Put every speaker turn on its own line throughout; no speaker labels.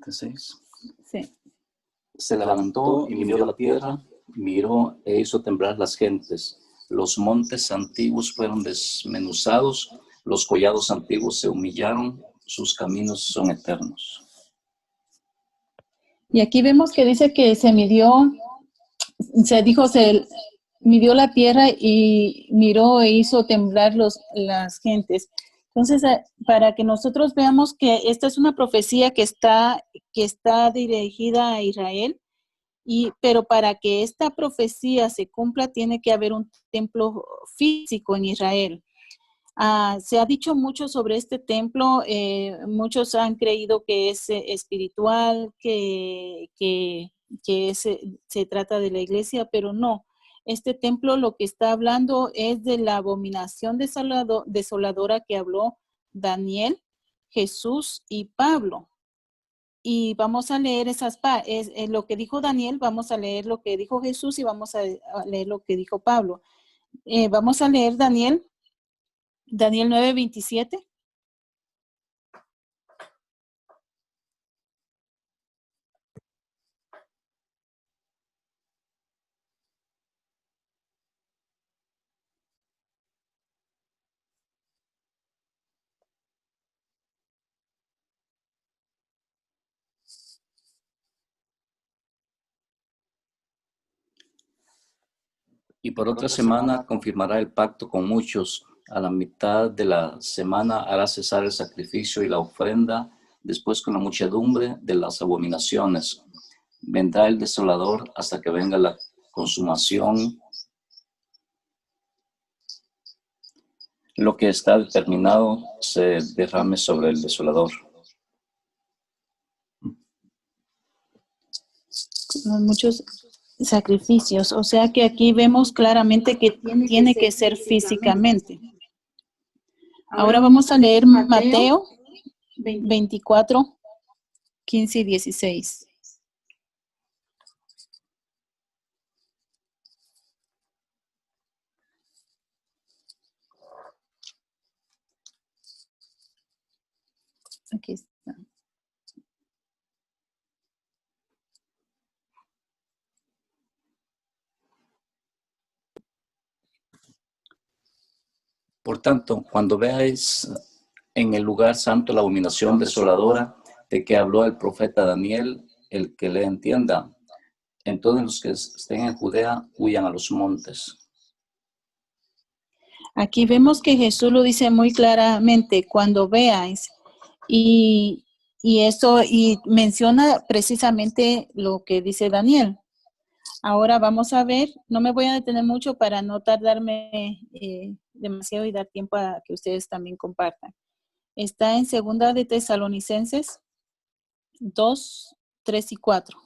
16.
Sí.
Se levantó y midió la tierra, miró e hizo temblar las gentes. Los montes antiguos fueron desmenuzados, los collados antiguos se humillaron, sus caminos son eternos.
Y aquí vemos que dice que se midió la tierra y miró e hizo temblar las gentes. Entonces, para que nosotros veamos que esta es una profecía que está dirigida a Israel, pero para que esta profecía se cumpla tiene que haber un templo físico en Israel. Se ha dicho mucho sobre este templo, muchos han creído que es espiritual, que se trata de la iglesia, pero no. Este templo lo que está hablando es de la abominación desoladora que habló Daniel, Jesús y Pablo. Y vamos a leer lo que dijo Daniel, vamos a leer lo que dijo Jesús y vamos a leer lo que dijo Pablo. Vamos a leer Daniel 9:27.
Y por otra semana confirmará el pacto con muchos. A la mitad de la semana hará cesar el sacrificio y la ofrenda, después con la muchedumbre de las abominaciones. Vendrá el desolador hasta que venga la consumación. Lo que está determinado se derrame sobre el desolador.
Muchos sacrificios, o sea que aquí vemos claramente que tiene que ser físicamente. Ahora vamos a leer Mateo 24, 15 y 16. Aquí está.
Por tanto, cuando veáis en el lugar santo la abominación desoladora de que habló el profeta Daniel, el que le entienda, entonces los que estén en Judea huyan a los montes.
Aquí vemos que Jesús lo dice muy claramente, cuando veáis, y menciona precisamente lo que dice Daniel. Ahora vamos a ver, no me voy a detener mucho para no tardarme demasiado y dar tiempo a que ustedes también compartan. Está en 2 de Tesalonicenses 2, 3 y 4.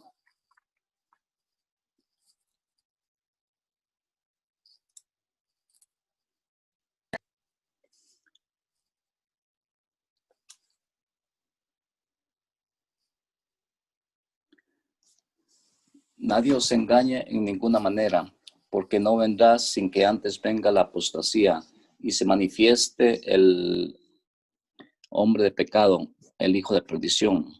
Nadie os engañe en ninguna manera, porque no vendrá sin que antes venga la apostasía y se manifieste el hombre de pecado, el hijo de perdición,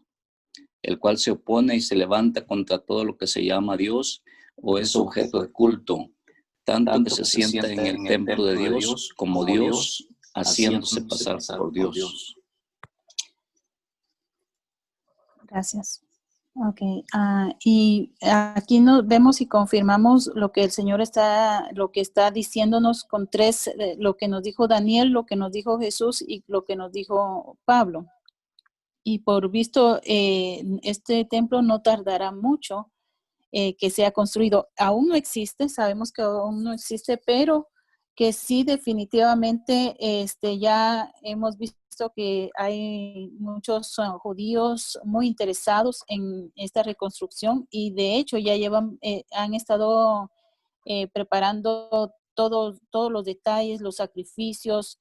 el cual se opone y se levanta contra todo lo que se llama Dios o es objeto de culto, tanto que se sienta en el templo de Dios como Dios, haciéndose pasar por Dios.
Gracias. Ok, y aquí nos vemos y confirmamos lo que el Señor está diciéndonos con tres, lo que nos dijo Daniel, lo que nos dijo Jesús y lo que nos dijo Pablo. Y por visto, este templo no tardará mucho que sea construido. Aún no existe, sabemos que aún no existe, pero que sí definitivamente ya hemos visto que hay muchos judíos muy interesados en esta reconstrucción y de hecho ya han estado preparando todos los detalles, los sacrificios,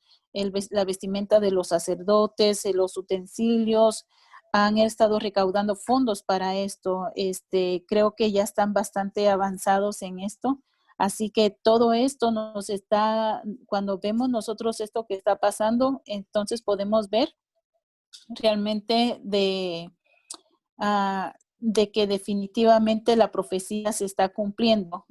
la vestimenta de los sacerdotes, los utensilios. Han estado recaudando fondos para esto. Creo que ya están bastante avanzados en esto. Así que todo esto cuando vemos nosotros esto que está pasando, entonces podemos ver realmente de que definitivamente la profecía se está cumpliendo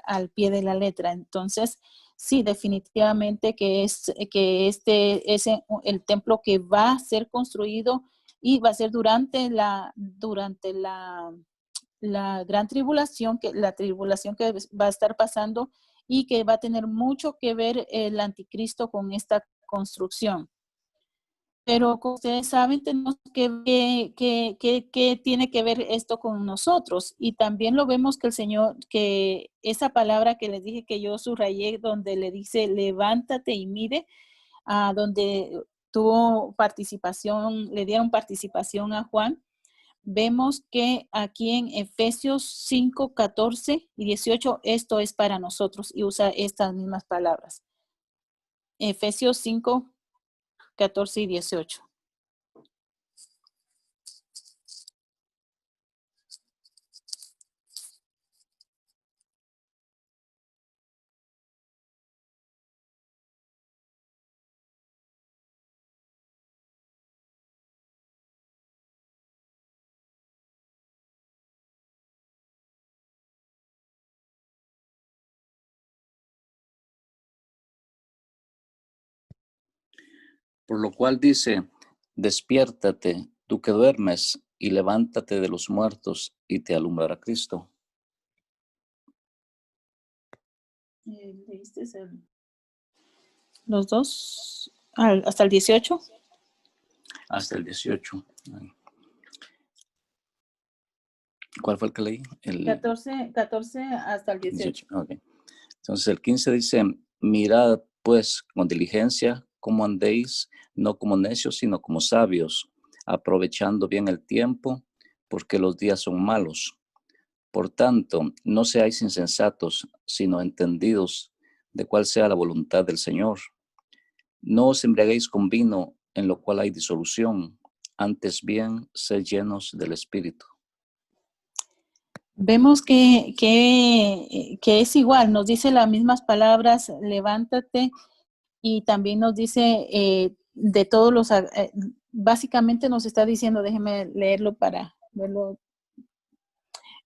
al pie de la letra. Entonces, sí, definitivamente que este es el templo que va a ser construido y va a ser durante la gran tribulación, la tribulación que va a estar pasando y que va a tener mucho que ver el anticristo con esta construcción. Pero como ustedes saben, tenemos que ver qué tiene que ver esto con nosotros. Y también lo vemos que el Señor, que esa palabra que les dije que yo subrayé, donde le dice, levántate y mire, donde tuvo participación, le dieron participación a Juan. Vemos que aquí en Efesios 5, 14 y 18, esto es para nosotros y usa estas mismas palabras. Efesios 5, 14 y 18.
Por lo cual dice, despiértate, tú que duermes, y levántate de los muertos, y te alumbrará Cristo.
¿Leíste los dos hasta el 18?
Hasta el 18. ¿Cuál fue el que leí? El
14 hasta el 18.
18. Okay. Entonces el 15 dice, mirad pues con diligencia cómo andéis, no como necios, sino como sabios, aprovechando bien el tiempo, porque los días son malos. Por tanto, no seáis insensatos, sino entendidos de cuál sea la voluntad del Señor. No os embriaguéis con vino, en lo cual hay disolución, antes bien, sed llenos del Espíritu.
Vemos que es igual, nos dice las mismas palabras, levántate, y también nos dice de todos los, básicamente nos está diciendo, déjeme leerlo para verlo.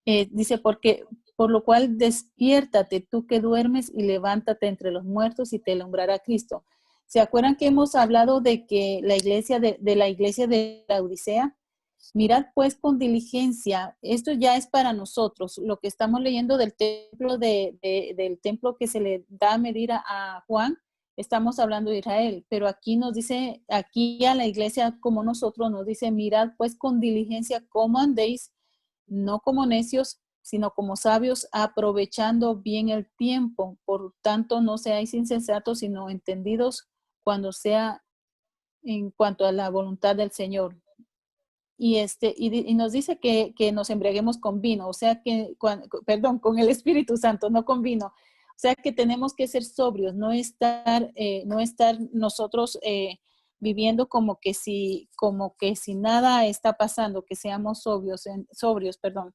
Dice, porque por lo cual despiértate tú que duermes y levántate entre los muertos y te alumbrará Cristo. ¿Se acuerdan que hemos hablado de que la iglesia de la iglesia de la Odisea? Mirad pues con diligencia, esto ya es para nosotros, lo que estamos leyendo del templo del templo que se le da a medir a Juan, estamos hablando de Israel, pero aquí nos dice, aquí a la iglesia como nosotros nos dice, mirad pues con diligencia cómo andéis, no como necios, sino como sabios, aprovechando bien el tiempo. Por tanto, no seáis insensatos, sino entendidos cuando sea en cuanto a la voluntad del Señor. Y nos dice que nos embriaguemos con vino, o sea que, perdón, con el Espíritu Santo, no con vino. O sea que tenemos que ser sobrios, no estar nosotros viviendo como que si nada está pasando, que seamos sobrios, perdón.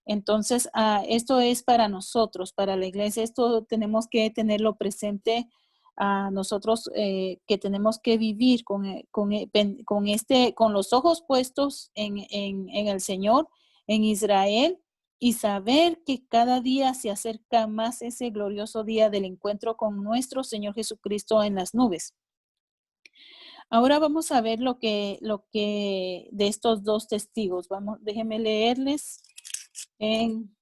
Entonces, esto es para nosotros, para la iglesia, esto tenemos que tenerlo presente a nosotros que tenemos que vivir con los ojos puestos en el Señor, en Israel, y saber que cada día se acerca más ese glorioso día del encuentro con nuestro Señor Jesucristo en las nubes. Ahora vamos a ver lo que de estos dos testigos. Déjenme leerles en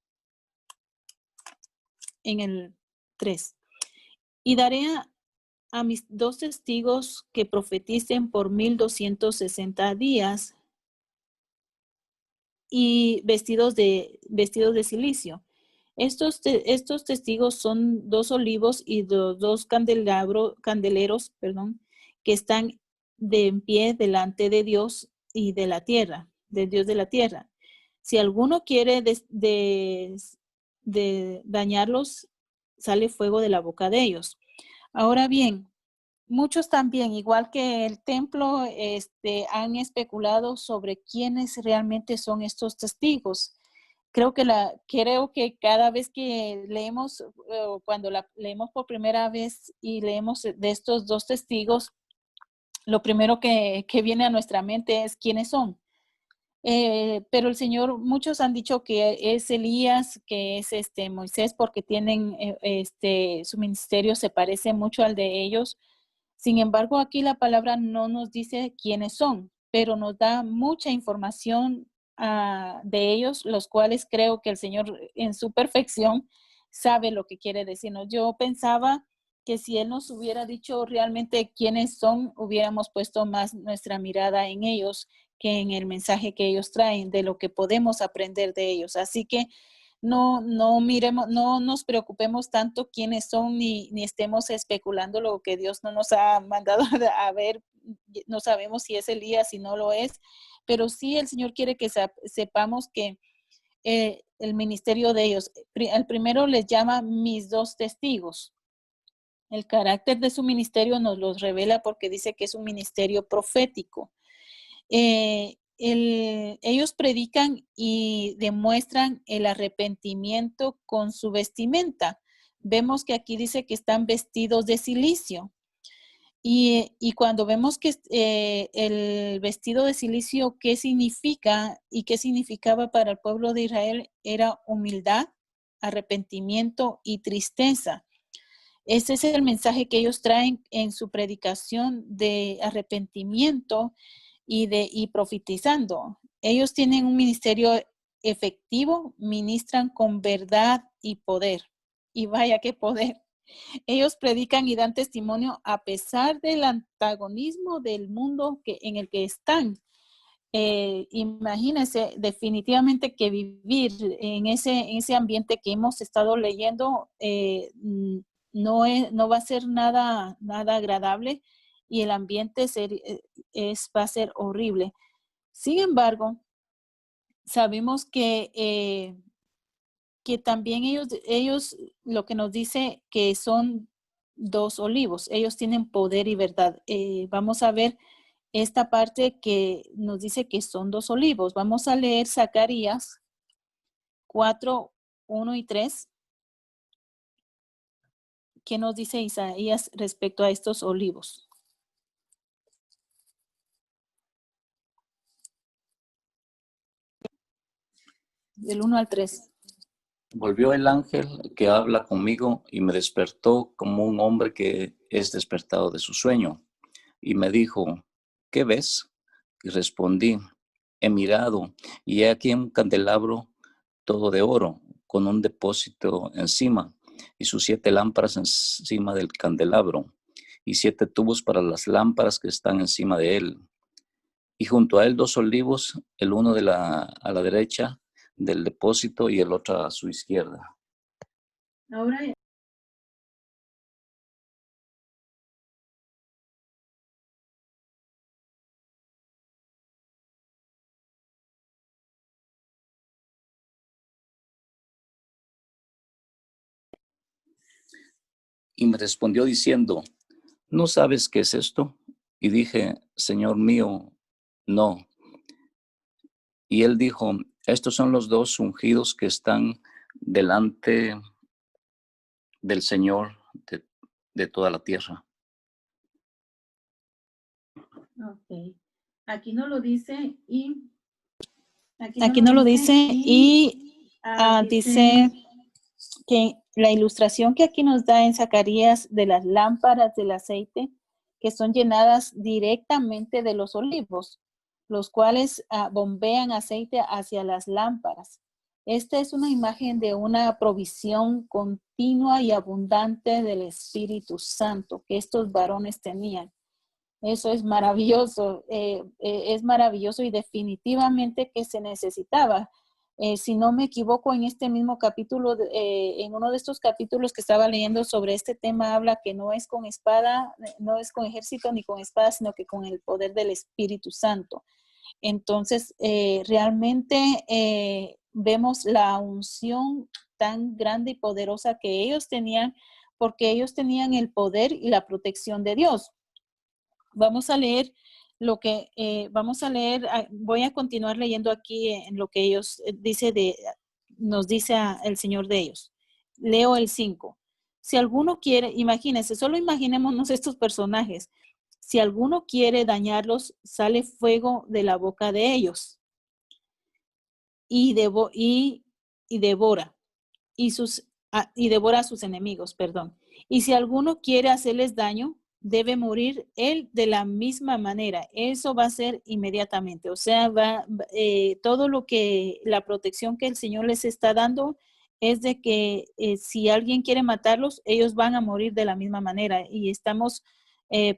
el 3. Y daré a mis dos testigos que profeticen por 1260 días y vestidos de silicio. Estos testigos son dos olivos y dos candeleros, que están de en pie delante de Dios y de la tierra, del Dios de la tierra. Si alguno quiere dañarlos, sale fuego de la boca de ellos. Ahora bien, muchos también, igual que el templo, han especulado sobre quiénes realmente son estos testigos. Creo que cada vez que leemos, cuando la leemos por primera vez y leemos de estos dos testigos, lo primero que viene a nuestra mente es quiénes son. Pero el Señor, muchos han dicho que es Elías, que es Moisés, porque tienen su ministerio se parece mucho al de ellos. Sin embargo, aquí la palabra no nos dice quiénes son, pero nos da mucha información de ellos, los cuales creo que el Señor en su perfección sabe lo que quiere decirnos. Yo pensaba que si Él nos hubiera dicho realmente quiénes son, hubiéramos puesto más nuestra mirada en ellos que en el mensaje que ellos traen, de lo que podemos aprender de ellos. Así que no miremos, no nos preocupemos tanto quiénes son, ni estemos especulando lo que Dios no nos ha mandado a ver. No sabemos si es Elías, si no lo es, pero sí el Señor quiere que sepamos que el ministerio de ellos, el primero les llama mis dos testigos. El carácter de su ministerio nos los revela porque dice que es un ministerio profético. Ellos predican y demuestran el arrepentimiento con su vestimenta. Vemos que aquí dice que están vestidos de silicio. Y cuando vemos que el vestido de silicio, ¿qué significa y qué significaba para el pueblo de Israel? Era humildad, arrepentimiento y tristeza. Ese es el mensaje que ellos traen en su predicación de arrepentimiento y profetizando. Ellos tienen un ministerio efectivo, ministran con verdad y poder. Y vaya qué poder. Ellos predican y dan testimonio a pesar del antagonismo del mundo en el que están. Imagínense definitivamente que vivir en ese ambiente que hemos estado leyendo no va a ser nada agradable, y el ambiente va a ser horrible. Sin embargo, sabemos que también ellos lo que nos dice que son dos olivos. Ellos tienen poder y verdad. Vamos a ver esta parte que nos dice que son dos olivos. Vamos a leer Zacarías 4, 1 y 3. ¿Qué nos dice Isaías respecto a estos olivos? Del 1 al 3.
Volvió el ángel que habla conmigo y me despertó como un hombre que es despertado de su sueño. Y me dijo, ¿qué ves? Y respondí, he mirado, y he aquí un candelabro todo de oro, con un depósito encima, y sus 7 lámparas encima del candelabro, y 7 tubos para las lámparas que están encima de él. Y junto a él 2 olivos, el uno a la derecha del depósito y el otro a su izquierda.
Ahora,
Y me respondió diciendo, ¿no sabes qué es esto? Y dije, Señor mío, no. Y él dijo, estos son los 2 ungidos que están delante del Señor de toda la tierra.
ok. Aquí no lo dice aquí no lo dice y dice que la ilustración que aquí nos da en Zacarías de las lámparas del aceite que son llenadas directamente de los olivos, los cuales bombean aceite hacia las lámparas. Esta es una imagen de una provisión continua y abundante del Espíritu Santo que estos varones tenían. Eso es maravilloso y definitivamente que se necesitaba. Si no me equivoco, en este mismo capítulo, en uno de estos capítulos que estaba leyendo sobre este tema, habla que no es con espada, no es con ejército ni con espada, sino que con el poder del Espíritu Santo. Entonces, realmente vemos la unción tan grande y poderosa que ellos tenían, porque ellos tenían el poder y la protección de Dios. Vamos a leer voy a continuar leyendo aquí en lo que ellos nos dice el Señor de ellos. Leo el 5. Si alguno quiere, imagínense, solo imaginémonos estos personajes. Si alguno quiere dañarlos, sale fuego de la boca de ellos y devora y devora a sus enemigos, perdón. Y si alguno quiere hacerles daño, debe morir él de la misma manera. Eso va a ser inmediatamente. O sea, todo lo que la protección que el Señor les está dando es de que si alguien quiere matarlos, ellos van a morir de la misma manera. Y estamos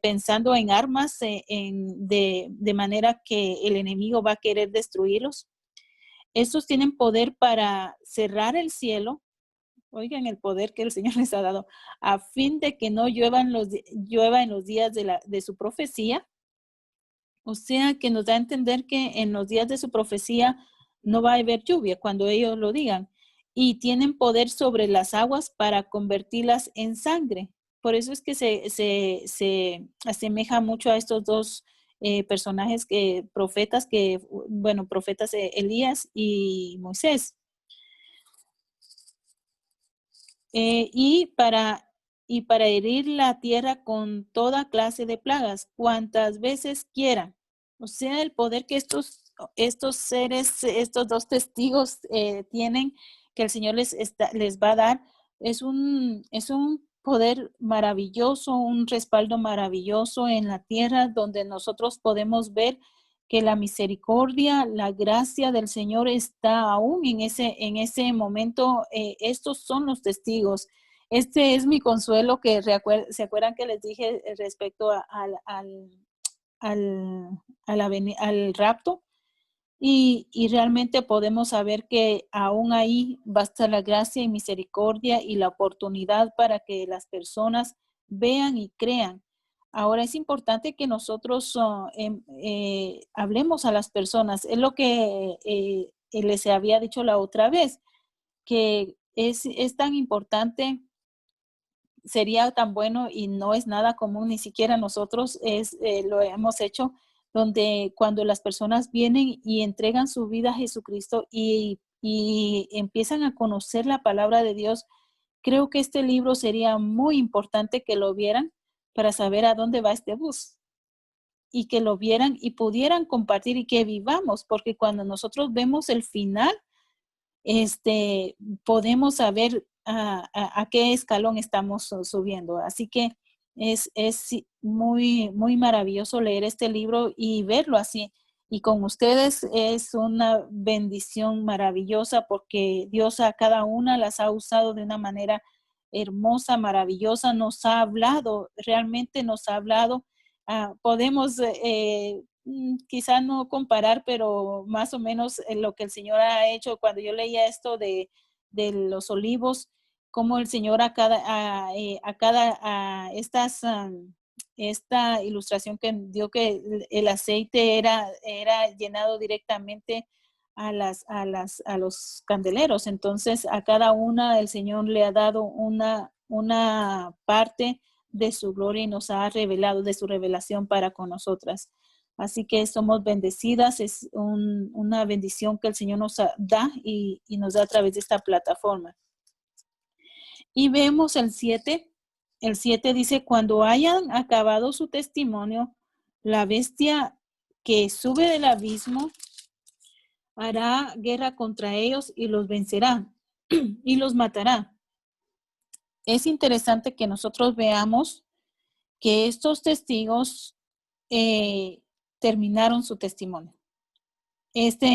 pensando en armas de manera que el enemigo va a querer destruirlos. Estos tienen poder para cerrar el cielo. Oigan el poder que el Señor les ha dado, a fin de que no llueva en los días de su profecía. O sea, que nos da a entender que en los días de su profecía no va a haber lluvia cuando ellos lo digan. Y tienen poder sobre las aguas para convertirlas en sangre. Por eso es que se asemeja mucho a estos dos personajes profetas, Elías y Moisés. Y para herir la tierra con toda clase de plagas, cuantas veces quieran. O sea, el poder que estos seres, estos dos testigos tienen, que el Señor les va a dar, es un poder maravilloso, un respaldo maravilloso en la tierra donde nosotros podemos ver que la misericordia, la gracia del Señor está aún en ese momento. Estos son los testigos. Este es mi consuelo, que se acuerdan que les dije respecto al rapto. Y realmente podemos saber que aún ahí va a estar la gracia y misericordia y la oportunidad para que las personas vean y crean. Ahora es importante que nosotros hablemos a las personas. Es lo que les había dicho la otra vez, que es tan importante, sería tan bueno y no es nada común, ni siquiera nosotros lo hemos hecho, donde cuando las personas vienen y entregan su vida a Jesucristo y empiezan a conocer la palabra de Dios, creo que este libro sería muy importante que lo vieran para saber a dónde va este bus, y que lo vieran y pudieran compartir y que vivamos, porque cuando nosotros vemos el final, podemos saber a qué escalón estamos subiendo. Así que es muy, muy maravilloso leer este libro y verlo así. Y con ustedes es una bendición maravillosa, porque Dios a cada una las ha usado de una manera hermosa, maravillosa. Nos ha hablado, realmente nos ha hablado. Podemos quizá no comparar, pero más o menos lo que el Señor ha hecho. Cuando yo leía esto de los olivos, como el Señor esta ilustración que dio, que el aceite era llenado directamente a los candeleros. Entonces a cada una el Señor le ha dado una parte de su gloria y nos ha revelado de su revelación para con nosotras. Así que somos bendecidas, es una bendición que el Señor nos da y nos da a través de esta plataforma. Y vemos el 7. El 7 dice: cuando hayan acabado su testimonio, la bestia que sube del abismo hará guerra contra ellos y los vencerá y los matará. Es interesante que nosotros veamos que estos testigos terminaron su testimonio.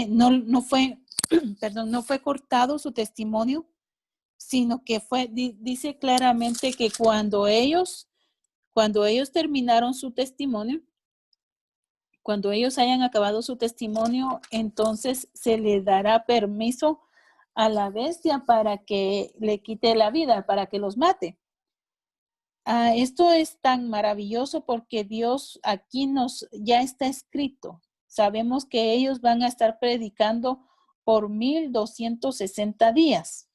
No fue, perdón, no fue cortado su testimonio, sino que dice claramente que cuando ellos terminaron su testimonio, cuando ellos hayan acabado su testimonio, entonces se le dará permiso a la bestia para que le quite la vida, para que los mate. Esto es tan maravilloso porque Dios aquí ya está escrito. Sabemos que ellos van a estar predicando por 1260 días.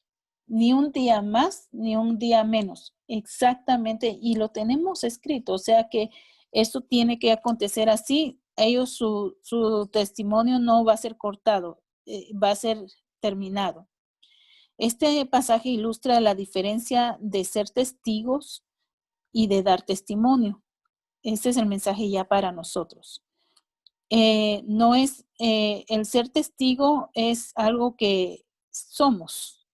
Ni un día más, ni un día menos. Exactamente. Y lo tenemos escrito. O sea que esto tiene que acontecer así. Ellos, su testimonio no va a ser cortado, va a ser terminado. Este pasaje ilustra la diferencia de ser testigos y de dar testimonio. Este es el mensaje ya para nosotros. no es, el ser testigo es algo que somos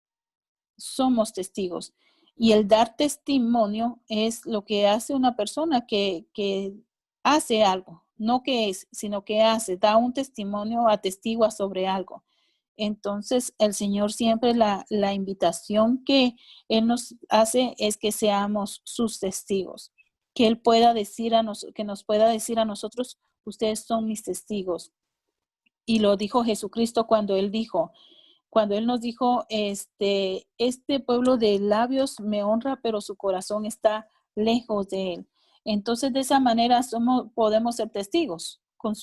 testigos. Y el dar testimonio es lo que hace una persona que hace algo, no que es, sino que hace, da un testimonio, atestigua sobre algo. Entonces, el Señor siempre la invitación que Él nos hace es que seamos sus testigos, que Él pueda decir que nos pueda decir a nosotros, ustedes son mis testigos. Y lo dijo Jesucristo cuando Él nos dijo, este pueblo de labios me honra, pero su corazón está lejos de Él. Entonces, de esa manera podemos ser testigos con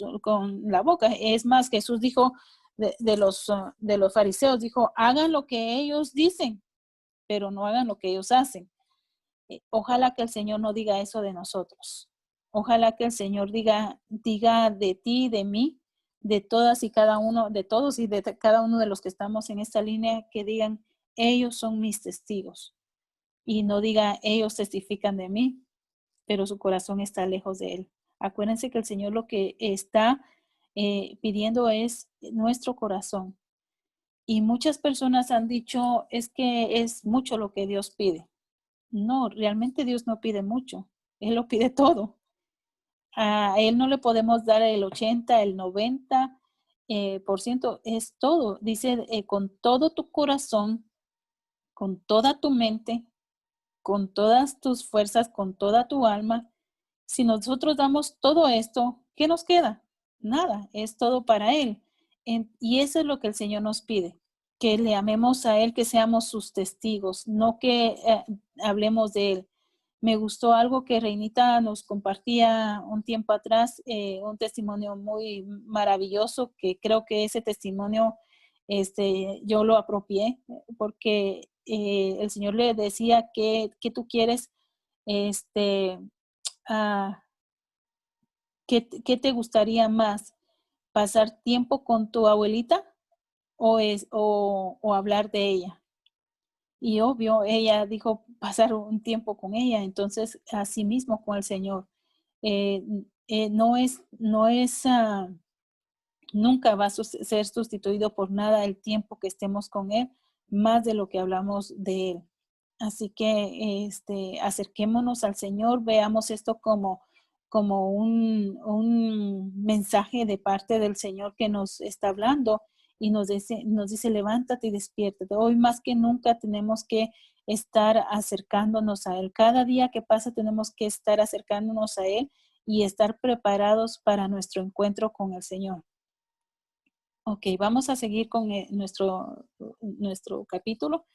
la boca. Es más, Jesús dijo de los fariseos, dijo, hagan lo que ellos dicen, pero no hagan lo que ellos hacen. Ojalá que el Señor no diga eso de nosotros. Ojalá que el Señor diga de ti, de mí, de todas y cada uno, de todos y de cada uno de los que estamos en esta línea, que digan, ellos son mis testigos. Y no diga, ellos testifican de mí, pero su corazón está lejos de Él. Acuérdense que el Señor lo que está pidiendo es nuestro corazón. Y muchas personas han dicho, es que es mucho lo que Dios pide. No, realmente Dios no pide mucho. Él lo pide todo. A Él no le podemos dar el 80, el 90 por ciento. Es todo. Dice, con todo tu corazón, con toda tu mente, con todas tus fuerzas, con toda tu alma. Si nosotros damos todo esto, ¿qué nos queda? Nada, es todo para Él. Y eso es lo que el Señor nos pide, que le amemos a Él, que seamos sus testigos, no que hablemos de Él. Me gustó algo que Reinita nos compartía un tiempo atrás, un testimonio muy maravilloso, que creo que ese testimonio yo lo apropié, porque el Señor le decía que tú quieres, ah, ¿qué te gustaría más? ¿Pasar tiempo con tu abuelita o hablar de ella? Y obvio, ella dijo pasar un tiempo con ella, entonces así mismo con el Señor. No es, nunca va a ser sustituido por nada el tiempo que estemos con Él, más de lo que hablamos de Él. Así que acerquémonos al Señor, veamos esto como un mensaje de parte del Señor que nos está hablando y nos dice, levántate y despiértate. Hoy más que nunca tenemos que estar acercándonos a Él. Cada día que pasa tenemos que estar acercándonos a Él y estar preparados para nuestro encuentro con el Señor. Ok, vamos a seguir con nuestro capítulo.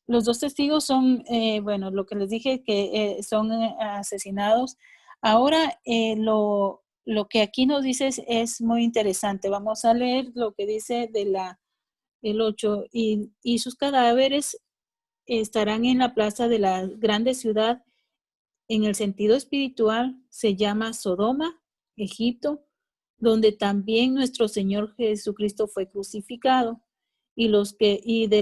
Los dos testigos son, lo que les dije, que son asesinados. Ahora, lo que aquí nos dice es muy interesante. Vamos a leer lo que dice el 8. Y sus cadáveres estarán en la plaza de la grande ciudad. En el sentido espiritual, se llama Sodoma, Egipto, donde también nuestro Señor Jesucristo fue crucificado. Y los de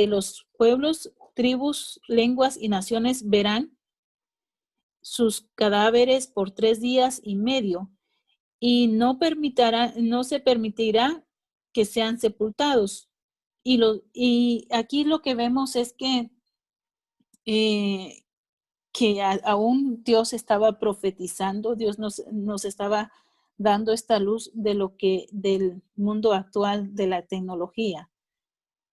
los pueblos, tribus, lenguas y naciones verán sus cadáveres por 3 días y medio, y no se permitirá que sean sepultados. Y aquí lo que vemos es que aún Dios estaba profetizando, Dios nos estaba dando esta luz del mundo actual de la tecnología.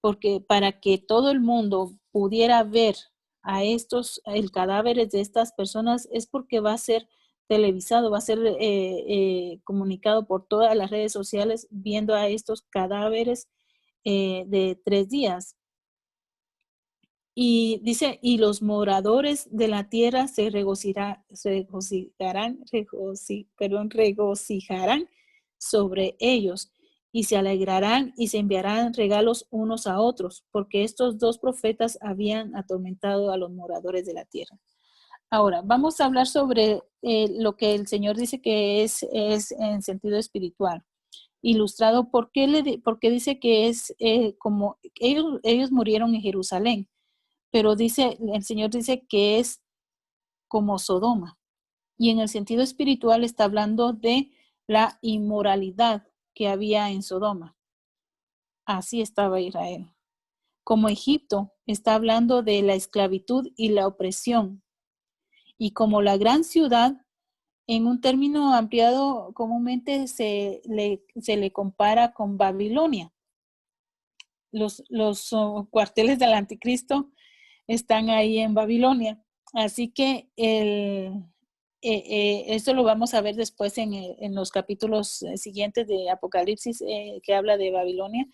Porque para que todo el mundo pudiera ver el cadáveres de estas personas, es porque va a ser televisado, va a ser comunicado por todas las redes sociales, viendo a estos cadáveres de 3 días. Y dice, y los moradores de la tierra se regocijarán sobre ellos, y se alegrarán y se enviarán regalos unos a otros, porque estos 2 profetas habían atormentado a los moradores de la tierra. Ahora, vamos a hablar sobre lo que el Señor dice que es en sentido espiritual. Ilustrado, porque dice que es como ellos murieron en Jerusalén, pero el Señor dice que es como Sodoma. Y en el sentido espiritual está hablando de la inmoralidad que había en Sodoma. Así estaba Israel. Como Egipto, está hablando de la esclavitud y la opresión. Y como la gran ciudad, en un término ampliado, comúnmente se le compara con Babilonia. Los cuarteles del anticristo están ahí en Babilonia. Así que esto lo vamos a ver después en los capítulos siguientes de Apocalipsis, que habla de Babilonia.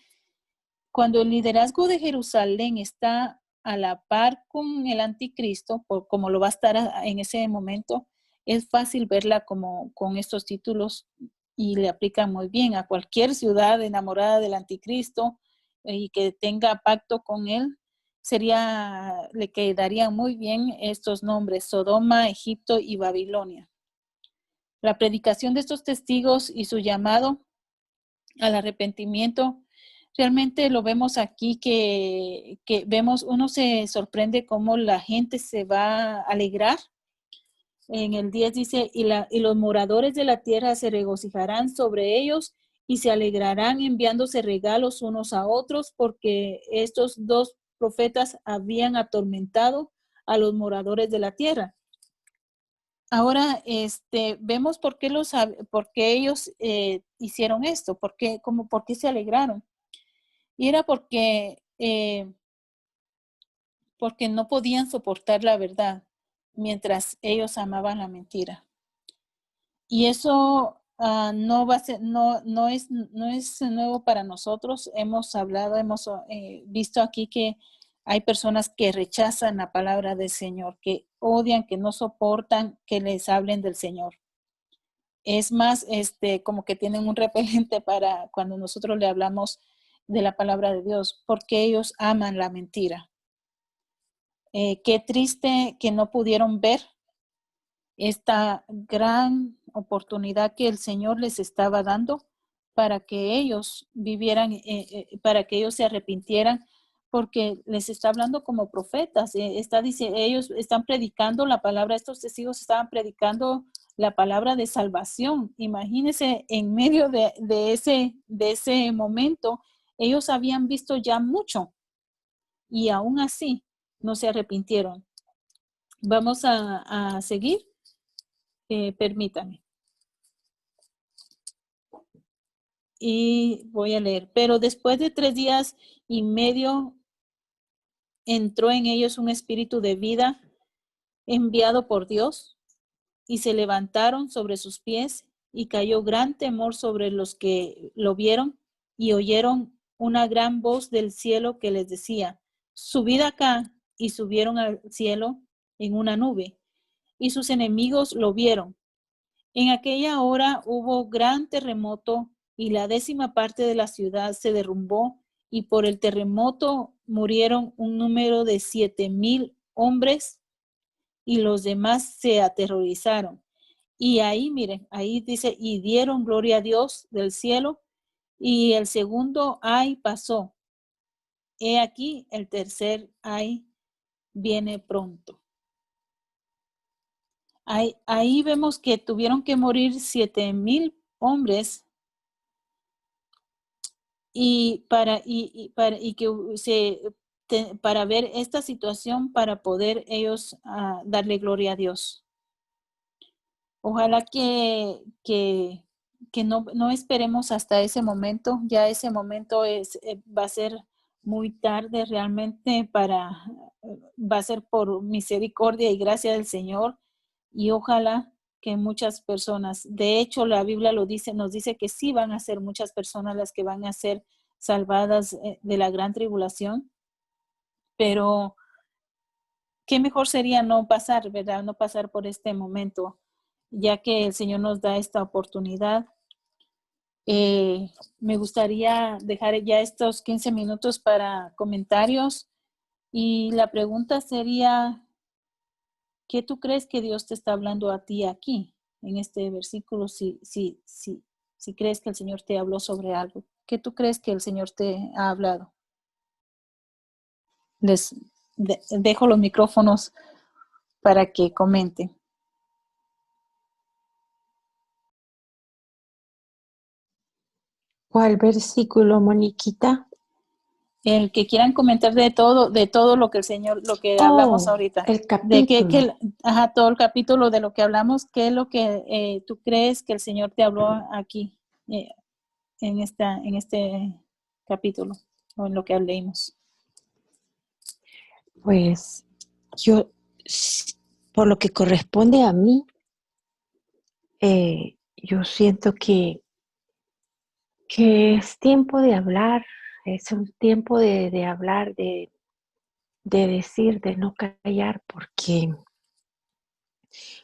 Cuando el liderazgo de Jerusalén está a la par con el anticristo, como lo va a estar en ese momento, es fácil verla como con estos títulos y le aplica muy bien a cualquier ciudad enamorada del anticristo y que tenga pacto con él. Le quedarían muy bien estos nombres: Sodoma, Egipto y Babilonia. La predicación de estos testigos y su llamado al arrepentimiento, realmente lo vemos aquí que vemos, uno se sorprende cómo la gente se va a alegrar. En el 10 dice, y los moradores de la tierra se regocijarán sobre ellos y se alegrarán enviándose regalos unos a otros, porque estos dos profetas habían atormentado a los moradores de la tierra. Ahora, vemos por qué ellos hicieron esto, por qué se alegraron. Y era porque no podían soportar la verdad mientras ellos amaban la mentira. Y eso no es nuevo para nosotros. Hemos visto aquí que hay personas que rechazan la palabra del Señor, que odian, que no soportan que les hablen del Señor. Es más, como que tienen un repelente para cuando nosotros le hablamos de la palabra de Dios, porque ellos aman la mentira. Qué triste que no pudieron ver esta gran oportunidad que el Señor les estaba dando para que ellos vivieran, para que ellos se arrepintieran, porque les está hablando como profetas. Ellos están predicando la palabra, estos testigos estaban predicando la palabra de salvación. Imagínense, en medio de ese momento, ellos habían visto ya mucho y aún así no se arrepintieron. Vamos a seguir. Permítame. Y voy a leer. Pero después de 3 días y medio entró en ellos un espíritu de vida enviado por Dios, y se levantaron sobre sus pies, y cayó gran temor sobre los que lo vieron, y oyeron una gran voz del cielo que les decía: subid acá. Y subieron al cielo en una nube, y sus enemigos lo vieron. En aquella hora hubo gran terremoto, y la 10ª parte de la ciudad se derrumbó, y por el terremoto murieron un número de 7,000 hombres, y los demás se aterrorizaron. Y ahí, miren, ahí dice, y dieron gloria a Dios del cielo, y el segundo ay pasó. He aquí, el tercer ay viene pronto. Ahí vemos que tuvieron que morir 7,000 hombres para ver esta situación, para poder ellos darle gloria a Dios. Ojalá que no esperemos hasta ese momento. Ya ese momento va a ser muy tarde realmente, va a ser por misericordia y gracia del Señor, y ojalá que muchas personas, de hecho la Biblia nos dice que sí van a ser muchas personas las que van a ser salvadas de la gran tribulación, pero qué mejor sería no pasar, ¿verdad? No pasar por este momento, ya que el Señor nos da esta oportunidad. Me gustaría dejar ya estos 15 minutos para comentarios, y la pregunta sería: ¿qué tú crees que Dios te está hablando a ti aquí en este versículo? Si crees que el Señor te habló sobre algo, ¿qué tú crees que el Señor te ha hablado? Les dejo los micrófonos para que comenten.
¿Cuál versículo, Moniquita?
El que quieran comentar de todo lo que el Señor, lo que hablamos ahorita.
El
De
capítulo.
todo el capítulo de lo que hablamos, ¿qué es lo que tú crees que el Señor te habló aquí en este capítulo o en lo que leímos?
Pues yo, por lo que corresponde a mí, yo siento que es tiempo de hablar, es un tiempo de hablar, de decir, de no callar, porque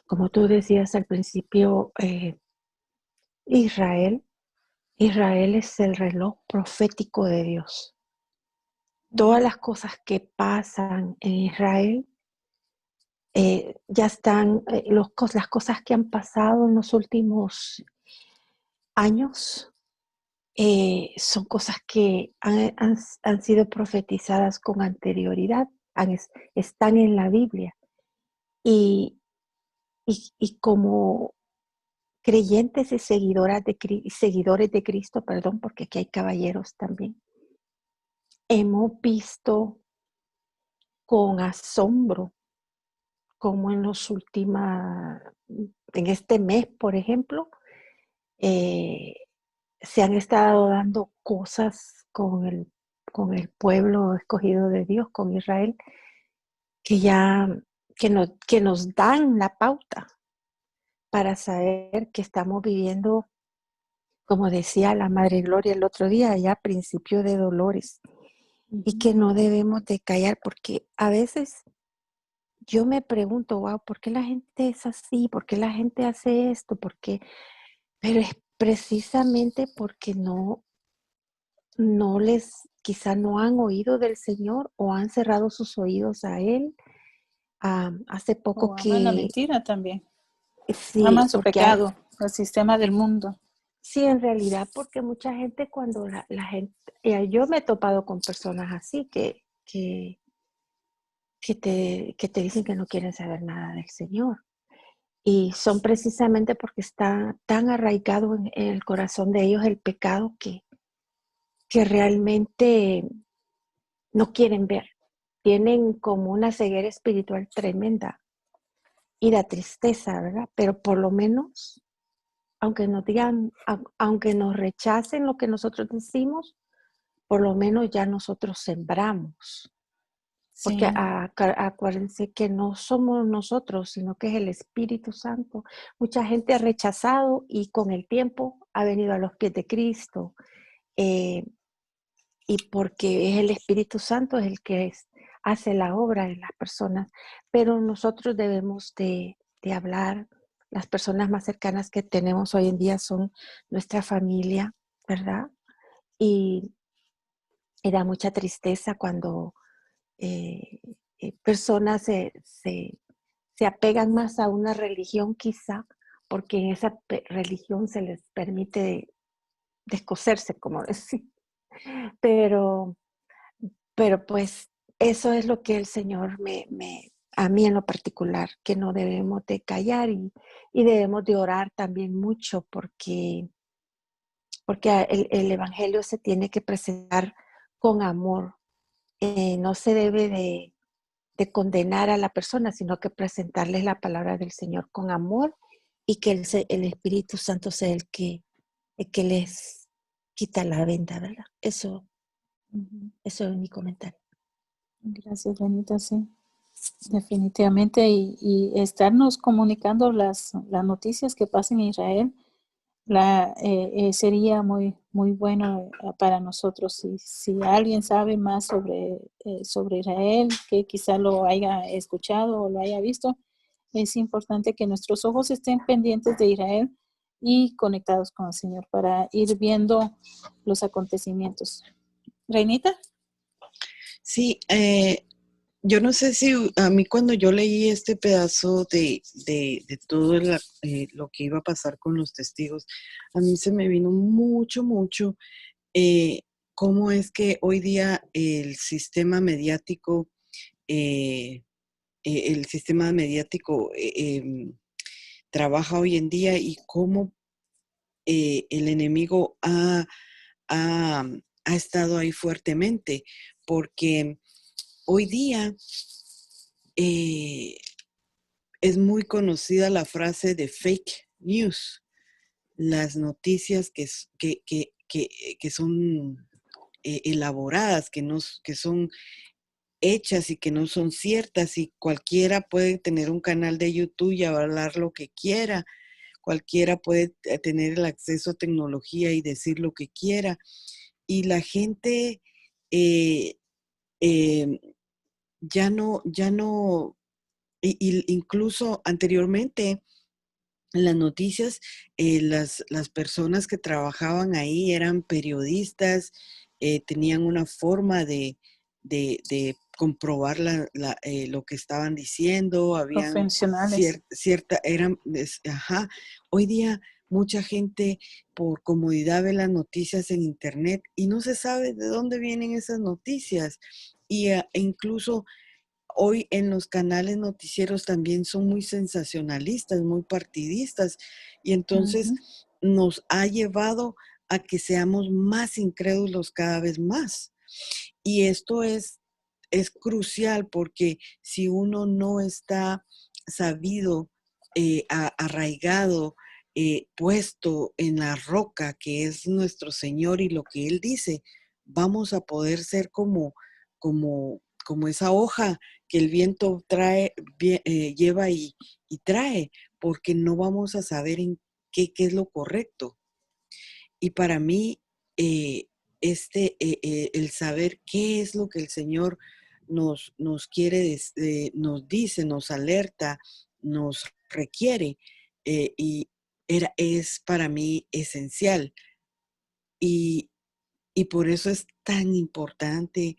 como tú decías al principio, Israel es el reloj profético de Dios. Todas las cosas que pasan en Israel ya están, las cosas que han pasado en los últimos años son cosas que han sido profetizadas con anterioridad, están en la Biblia. Y como creyentes y seguidores de Cristo, perdón, porque aquí hay caballeros también, hemos visto con asombro como en este mes, por ejemplo, se han estado dando cosas con el pueblo escogido de Dios, con Israel, que nos dan la pauta para saber que estamos viviendo, como decía la Madre Gloria el otro día, ya principio de dolores, y que no debemos de callar, porque a veces yo me pregunto, wow, ¿por qué la gente es así? ¿Por qué la gente hace esto? ¿Por qué? Pero es precisamente porque quizá no han oído del Señor o han cerrado sus oídos a Él. Hace poco
O aman la
que,
mentira también.
sí,
Aman su pecado, el sistema del mundo.
sí, en realidad, porque mucha gente cuando la gente, yo me he topado con personas así que te dicen que no quieren saber nada del Señor. Y son precisamente porque está tan arraigado en el corazón de ellos el pecado que realmente no quieren ver. Tienen como una ceguera espiritual tremenda y la tristeza, ¿verdad? Pero por lo menos, aunque nos digan, aunque nos rechacen lo que nosotros decimos, por lo menos ya nosotros sembramos. Porque
Sí.
acuérdense que no somos nosotros, sino que es el Espíritu Santo. Mucha gente ha rechazado y con el tiempo ha venido a los pies de Cristo. Y porque es el Espíritu Santo es el que hace la obra en las personas. Pero nosotros debemos de hablar. Las personas más cercanas que tenemos hoy en día son nuestra familia, ¿verdad? Y da mucha tristeza cuando personas se apegan más a una religión quizá, porque en esa religión se les permite descoserse, como decir. Pero pues eso es lo que el Señor a mí en lo particular, que no debemos de callar y debemos de orar también mucho porque el Evangelio se tiene que presentar con amor. No se debe de condenar a la persona, sino que presentarles la palabra del Señor con amor y que el Espíritu Santo sea el que les quita la venda, ¿verdad? Eso es mi comentario.
Gracias, Benita, sí. Definitivamente, y estarnos comunicando las noticias que pasan en Israel sería muy, muy bueno para nosotros. Si alguien sabe más sobre Israel, que quizá lo haya escuchado o lo haya visto, es importante que nuestros ojos estén pendientes de Israel y conectados con el Señor para ir viendo los acontecimientos. Reinita.
Sí, yo no sé si a mí cuando yo leí este pedazo de todo lo que iba a pasar con los testigos, a mí se me vino mucho cómo es que hoy día el sistema mediático trabaja hoy en día y cómo el enemigo ha ha estado ahí fuertemente, porque hoy día es muy conocida la frase de fake news, las noticias que son elaboradas, que son hechas y que no son ciertas, y cualquiera puede tener un canal de YouTube y hablar lo que quiera, cualquiera puede tener el acceso a tecnología y decir lo que quiera, y la gente eh, eh, ya no, incluso anteriormente en las noticias, las personas que trabajaban ahí eran periodistas, tenían una forma de comprobar lo que estaban diciendo, habían
Profesionales.
cierta, ajá. Hoy día mucha gente por comodidad ve las noticias en internet y no se sabe de dónde vienen esas noticias. E incluso hoy en los canales noticieros también son muy sensacionalistas, muy partidistas, y entonces
Ujú.
nos ha llevado a que seamos más incrédulos cada vez más. Y esto es crucial porque si uno no está sabido, arraigado, puesto en la roca que es nuestro Señor y lo que Él dice, vamos a poder ser como esa hoja que el viento lleva y trae, porque no vamos a saber en qué es lo correcto. Y para mí, el saber qué es lo que el Señor nos quiere, nos dice, nos alerta, nos requiere, y es para mí esencial. Y, y por eso es tan importante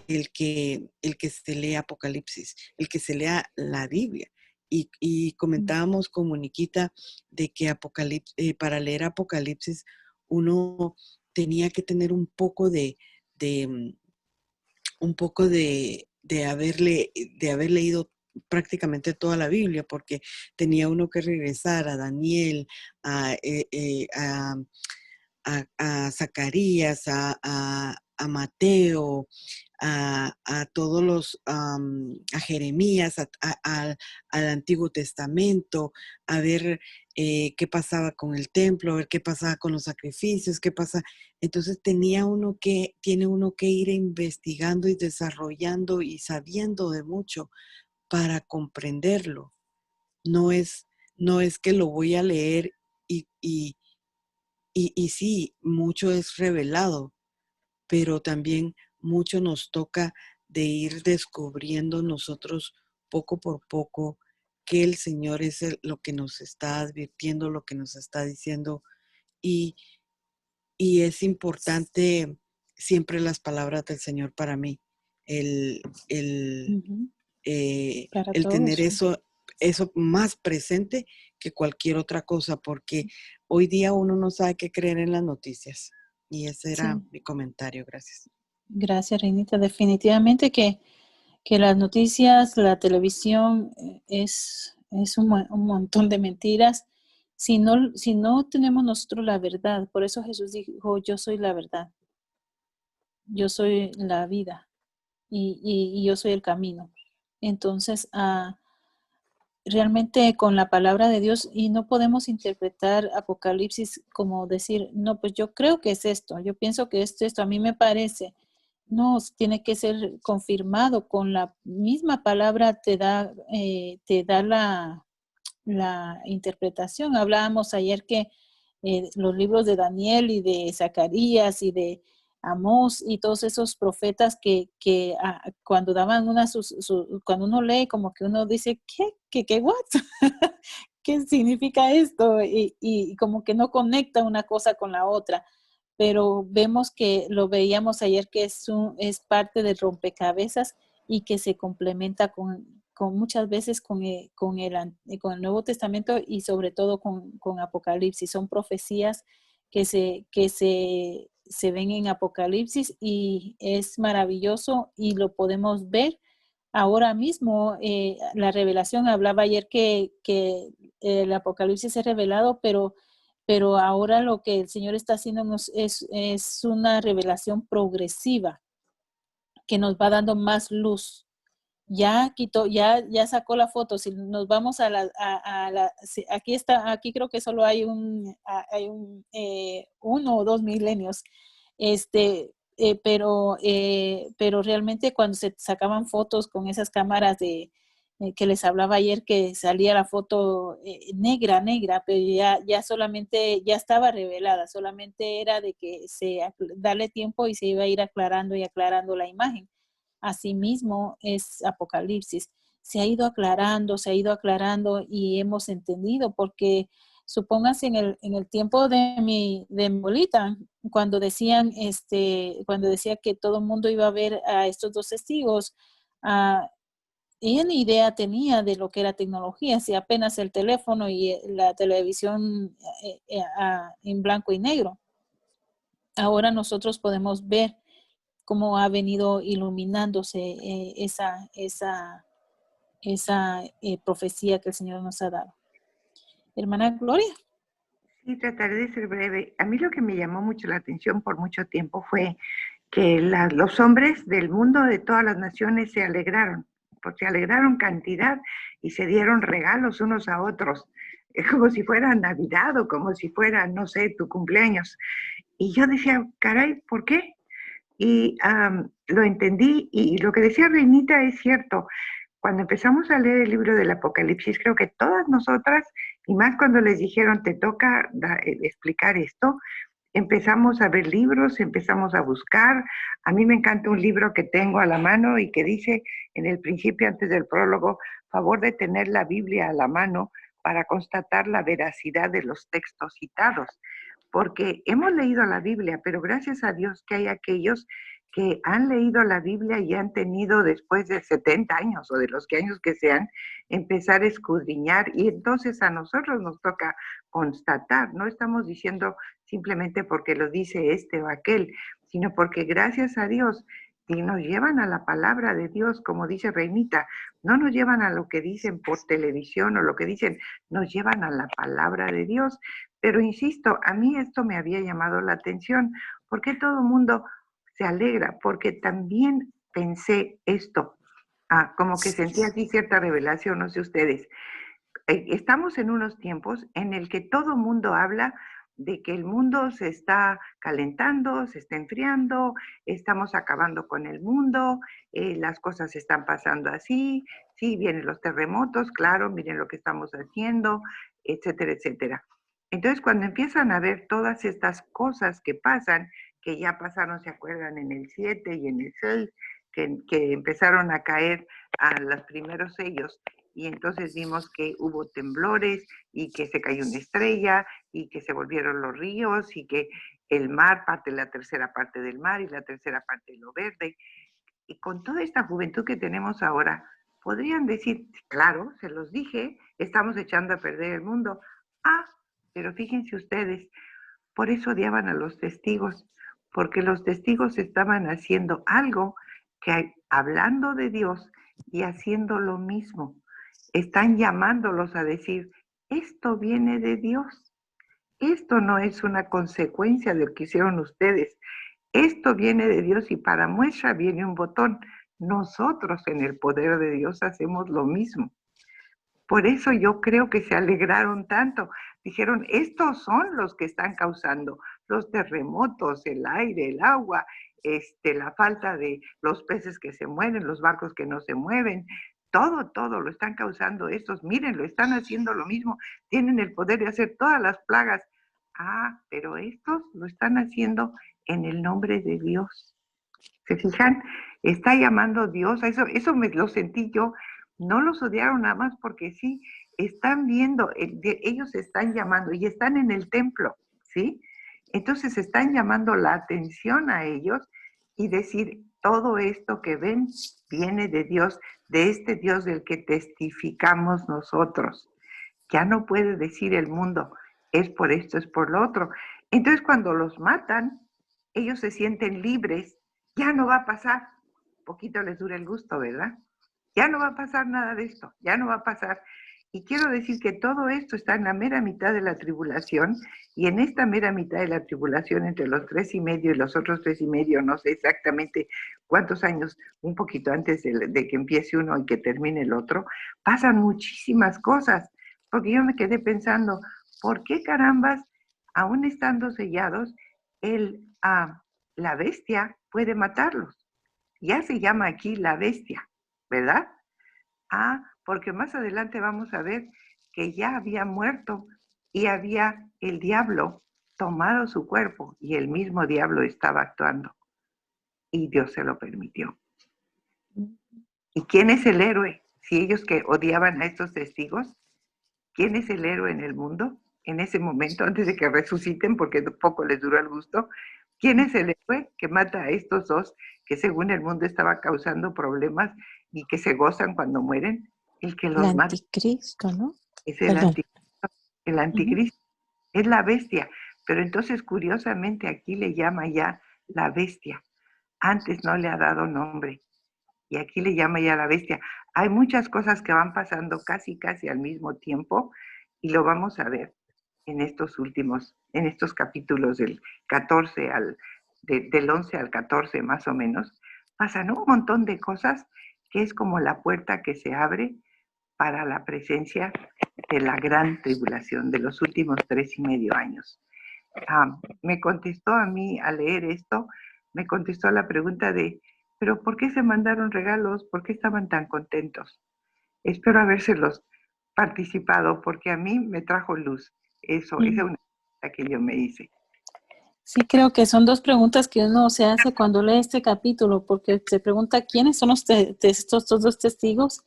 el que se lea Apocalipsis, el que se lea la Biblia. Y comentábamos con Moniquita de que para leer Apocalipsis uno tenía que tener de, mm, un poco de haber leído prácticamente toda la Biblia, porque tenía uno que regresar a Daniel, a, a Zacarías, a Mateo, a todos a Jeremías, al Antiguo Testamento, a ver qué pasaba con el templo, a ver qué pasaba con los sacrificios, qué pasa. Entonces tiene uno que ir investigando y desarrollando y sabiendo de mucho para comprenderlo. No es, no es que lo voy a leer y sí, mucho es revelado, pero también mucho nos toca de ir descubriendo nosotros poco por poco que el Señor es lo que nos está advirtiendo, lo que nos está diciendo, y, y es importante siempre las palabras del Señor para mí, el, el,
Ujú. Para
el tener
todos.
eso más presente que cualquier otra cosa, porque hoy día uno no sabe qué creer en las noticias. Y ese era
Sí,
mi comentario, gracias.
gracias, Reinita. Definitivamente que las noticias, la televisión es un montón de mentiras. Si no tenemos nosotros la verdad, por eso Jesús dijo, yo soy la verdad, yo soy la vida y yo soy el camino. Entonces, realmente con la palabra de Dios, y no podemos interpretar Apocalipsis como decir, no, pues yo creo que es esto, yo pienso que es esto, a mí me parece. No, tiene que ser confirmado con la misma palabra, te da la interpretación. Hablábamos ayer que los libros de Daniel y de Zacarías y de Amós y todos esos profetas que cuando daban cuando uno lee, como que uno dice, ¿qué, what? ¿Qué significa esto? Y como que no conecta una cosa con la otra. Pero vemos que lo veíamos ayer que es parte del rompecabezas y que se complementa con muchas veces con el Nuevo Testamento y sobre todo con Apocalipsis. Son profecías se ven en Apocalipsis y es maravilloso y lo podemos ver ahora mismo. La revelación, hablaba ayer que el Apocalipsis es revelado, pero pero ahora lo que el Señor está haciendo es una revelación progresiva que nos va dando más luz. Ya quitó, ya sacó la foto. Si nos vamos a aquí está, aquí creo que solo hay uno o dos milenios, pero realmente cuando se sacaban fotos con esas cámaras que les hablaba ayer, que salía la foto negra, pero ya solamente, ya estaba revelada, solamente era de que darle tiempo y se iba a ir aclarando y aclarando la imagen. Asimismo es Apocalipsis. Se ha ido aclarando y hemos entendido, porque supóngase en el tiempo de mi abuelita, cuando decía que todo el mundo iba a ver a estos dos testigos, ella ni idea tenía de lo que era tecnología, si apenas el teléfono y la televisión en blanco y negro. Ahora nosotros podemos ver cómo ha venido iluminándose esa profecía que el Señor nos ha dado. Hermana Gloria.
Sí, trataré de ser breve. A mí lo que me llamó mucho la atención por mucho tiempo fue que los hombres del mundo, de todas las naciones, se alegraron cantidad y se dieron regalos unos a otros, como si fuera Navidad o como si fuera, no sé, tu cumpleaños. Y yo decía, caray, ¿por qué? Y lo entendí, y lo que decía Reinita es cierto. Cuando empezamos a leer el libro del Apocalipsis, creo que todas nosotras, y más cuando les dijeron, te toca explicar esto, empezamos a ver libros, empezamos a buscar. A mí me encanta un libro que tengo a la mano y que dice en el principio, antes del prólogo, favor de tener la Biblia a la mano para constatar la veracidad de los textos citados. Porque hemos leído la Biblia, pero gracias a Dios que hay aquellos que han leído la Biblia y han tenido, después de 70 años o de los años que sean, empezar a escudriñar, y entonces a nosotros nos toca constatar. No estamos diciendo simplemente porque lo dice este o aquel, sino porque gracias a Dios, si nos llevan a la palabra de Dios, como dice Reinita, no nos llevan a lo que dicen por televisión o lo que dicen, nos llevan a la palabra de Dios. Pero insisto, a mí esto me había llamado la atención. ¿Por qué todo el mundo se alegra? Porque también pensé esto, como que sentí así cierta revelación, no sé ustedes. Estamos en unos tiempos en el que todo el mundo habla de que el mundo se está calentando, se está enfriando, estamos acabando con el mundo, las cosas están pasando así, sí, vienen los terremotos, claro, miren lo que estamos haciendo, etcétera, etcétera. Entonces, cuando empiezan a ver todas estas cosas que pasan, que ya pasaron, ¿se acuerdan? En el 7 y en el 6, que empezaron a caer a los primeros sellos, y entonces vimos que hubo temblores y que se cayó una estrella y que se volvieron los ríos y que el mar parte, la tercera parte del mar y la tercera parte de lo verde. Y con toda esta juventud que tenemos ahora, podrían decir, claro, se los dije, estamos echando a perder el mundo. Pero fíjense ustedes, por eso odiaban a los testigos, porque los testigos estaban haciendo algo que, hablando de Dios y haciendo lo mismo, están llamándolos a decir, esto viene de Dios, esto no es una consecuencia de lo que hicieron ustedes, esto viene de Dios, y para muestra viene un botón. Nosotros en el poder de Dios hacemos lo mismo. Por eso yo creo que se alegraron tanto. Dijeron, estos son los que están causando los terremotos, el aire, el agua, la falta de los peces que se mueren, los barcos que no se mueven. Todo lo están causando estos. Miren, lo están haciendo lo mismo. Tienen el poder de hacer todas las plagas. Pero estos lo están haciendo en el nombre de Dios. ¿Se fijan? Está llamando Dios. Eso lo sentí yo. No los odiaron nada más porque sí, están viendo, ellos están llamando y están en el templo, ¿sí? Entonces están llamando la atención a ellos y decir, todo esto que ven viene de Dios, de este Dios del que testificamos nosotros. Ya no puede decir el mundo, es por esto, es por lo otro. Entonces cuando los matan, ellos se sienten libres, ya no va a pasar, poquito les dura el gusto, ¿verdad? Ya no va a pasar nada de esto, ya no va a pasar. Y quiero decir que todo esto está en la mera mitad de la tribulación, y en esta mera mitad de la tribulación, entre los 3,5 y los otros 3,5, no sé exactamente cuántos años, un poquito antes de que empiece uno y que termine el otro, pasan muchísimas cosas, porque yo me quedé pensando, ¿por qué carambas, aún estando sellados, la bestia puede matarlos? Ya se llama aquí la bestia, ¿verdad? Porque más adelante vamos a ver que ya había muerto y había el diablo tomado su cuerpo y el mismo diablo estaba actuando y Dios se lo permitió. ¿Y quién es el héroe? Si ellos que odiaban a estos testigos, ¿quién es el héroe en el mundo? En ese momento, antes de que resuciten, porque poco les duró el gusto, ¿quién es el héroe que mata a estos dos que según el mundo estaba causando problemas y que se gozan cuando mueren? El que
El
los mata
anticristo, ¿no?
es el
Perdón.
anticristo. El anticristo es la bestia, pero entonces curiosamente aquí le llama ya la bestia. Antes no le ha dado nombre y aquí le llama ya la bestia. Hay muchas cosas que van pasando casi al mismo tiempo y lo vamos a ver en estos capítulos del 14 del 11 al 14 más o menos. Pasan un montón de cosas que es como la puerta que se abre para la presencia de la gran tribulación de los últimos 3,5 años. Me contestó a mí al leer esto, me contestó la pregunta de, ¿pero por qué se mandaron regalos? ¿Por qué estaban tan contentos? Espero habérselos participado porque a mí me trajo luz. Esa es una pregunta que yo me hice.
Sí, creo que son dos preguntas que uno se hace cuando lee este capítulo, porque se pregunta quiénes son estos dos testigos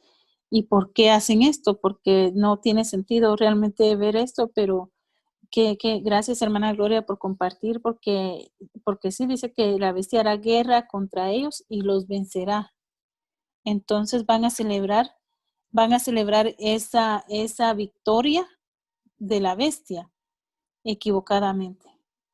y por qué hacen esto, porque no tiene sentido realmente ver esto, pero que gracias, hermana Gloria, por compartir, porque sí dice que la bestia hará guerra contra ellos y los vencerá. Entonces van a celebrar esa victoria de la bestia equivocadamente.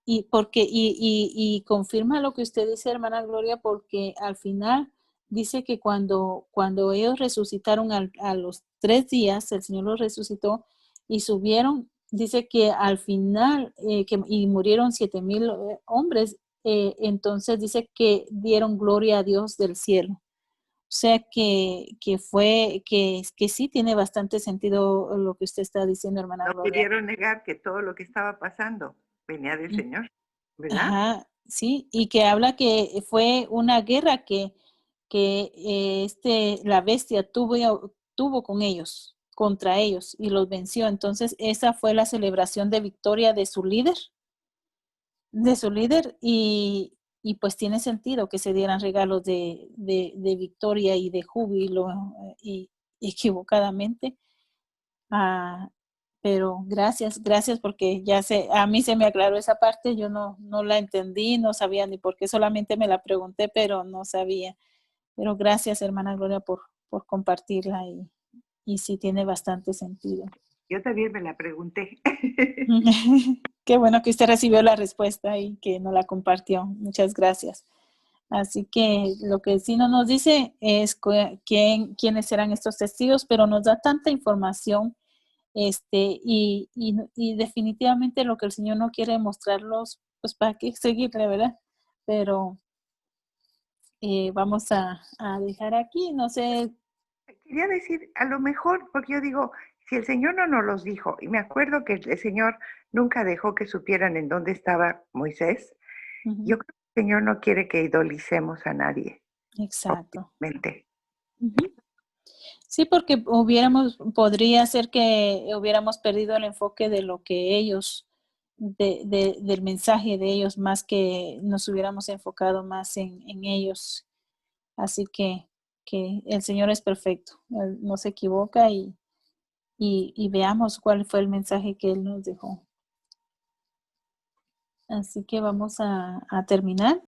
Y confirma lo que usted dice, hermana Gloria, porque al final dice que cuando ellos resucitaron a los 3 días, el Señor los resucitó y subieron, dice que al final, y murieron 7,000 hombres, entonces dice que dieron gloria a Dios del cielo. O sea que sí tiene bastante sentido lo que usted está diciendo, hermana
No
Gloria.
pudieron negar que todo lo que estaba pasando venía del Señor, ¿verdad?
Ajá, sí, y que habla que fue una guerra que la bestia tuvo con ellos, contra ellos, y los venció. Entonces, esa fue la celebración de victoria de su líder, y pues tiene sentido que se dieran regalos de victoria y de júbilo, y equivocadamente. Pero gracias porque a mí se me aclaró esa parte, yo no la entendí, no sabía ni por qué, solamente me la pregunté, pero no sabía. Pero gracias, hermana Gloria, por compartirla y sí tiene bastante sentido.
Yo también me la pregunté.
Qué bueno que usted recibió la respuesta y que no la compartió. Muchas gracias. Así que lo que sí no nos dice es quiénes serán estos testigos, pero nos da tanta información. Y definitivamente lo que el Señor no quiere mostrarlos, pues para qué seguirle, ¿verdad? Pero vamos a dejar aquí, no sé.
Quería decir, a lo mejor, porque yo digo, si el Señor no nos los dijo, y me acuerdo que el Señor nunca dejó que supieran en dónde estaba Moisés, yo creo que el Señor no quiere que idolicemos a nadie.
Exacto.
Obviamente.
Sí, porque podría ser que hubiéramos perdido el enfoque de lo que ellos, del mensaje de ellos, más que nos hubiéramos enfocado más en ellos. Así que el Señor es perfecto, Él no se equivoca y veamos cuál fue el mensaje que Él nos dejó. Así que vamos a terminar.